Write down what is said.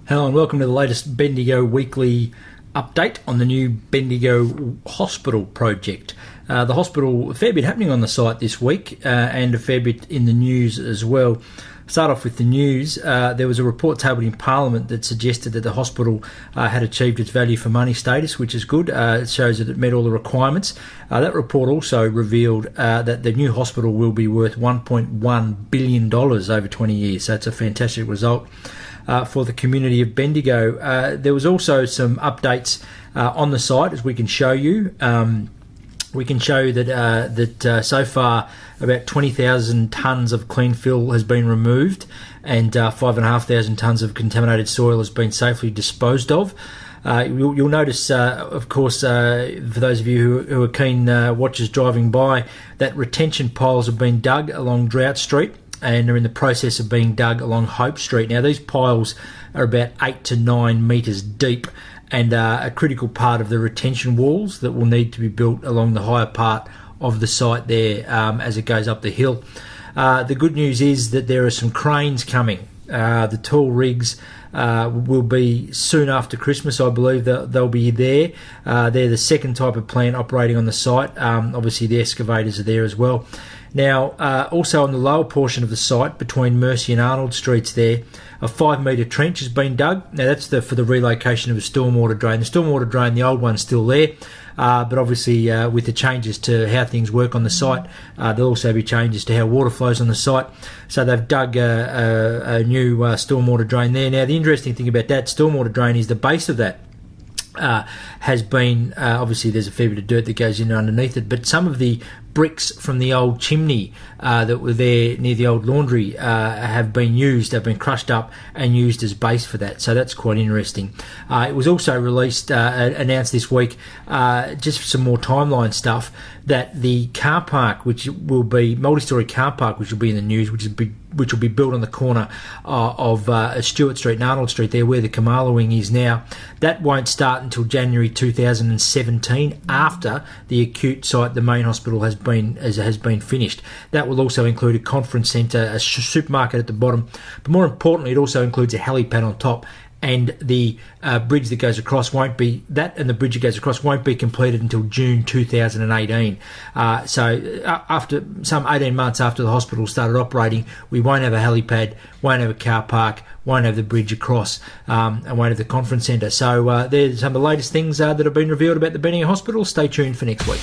Hello and welcome to the latest Bendigo weekly update on the new Bendigo Hospital project. The hospital, a fair bit happening on the site this week and a fair bit in the news as well. Start off with the news. There was a report tabled in Parliament that suggested that the hospital had achieved its value for money status, which is good. It shows that it met all the requirements. That report also revealed that the new hospital will be worth $1.1 billion over 20 years, so it's a fantastic result for the community of Bendigo. There was also some updates on the site, as we can show you. We can show that so far about 20,000 tonnes of clean fill has been removed and 5,500 tonnes of contaminated soil has been safely disposed of. You'll notice, of course, for those of you who are keen watchers driving by, that retention piles have been dug along Drought Street and are in the process of being dug along Hope Street. Now, these piles are about 8 to 9 metres deep and a critical part of the retention walls that will need to be built along the higher part of the site there as it goes up the hill. The good news is that there are some cranes coming. The tall rigs will be soon after Christmas, I believe that they'll be there. They're the second type of plant operating on the site. Obviously the excavators are there as well. Now, also on the lower portion of the site, between Mercy and Arnold Streets there, a 5-metre trench has been dug. Now, that's for the relocation of a stormwater drain. The stormwater drain, the old one's still there, but obviously with the changes to how things work on the site, there'll also be changes to how water flows on the site. So they've dug a new stormwater drain there. Now, the interesting thing about that stormwater drain is the base of that has been, obviously there's a fair bit of dirt that goes in underneath it, but some of the bricks from the old chimney that were there near the old laundry have been crushed up and used as base for that, so that's quite interesting. It was also announced this week, just for some more timeline stuff, that the car park, which will be multi-storey car park, which will be in the news, which will be built on the corner of Stewart Street and Arnold Street there, where the Kamala wing is now, that won't start until January 2017, after the acute site, the main hospital, has been finished. That will also include a conference centre, a supermarket at the bottom, but more importantly, it also includes a helipad on top. And the bridge that goes across the bridge that goes across won't be completed until June 2018. So after some 18 months after the hospital started operating, we won't have a helipad, won't have a car park, won't have the bridge across, and won't have the conference centre. So there's some of the latest things that have been revealed about the Bendigo Hospital. Stay tuned for next week.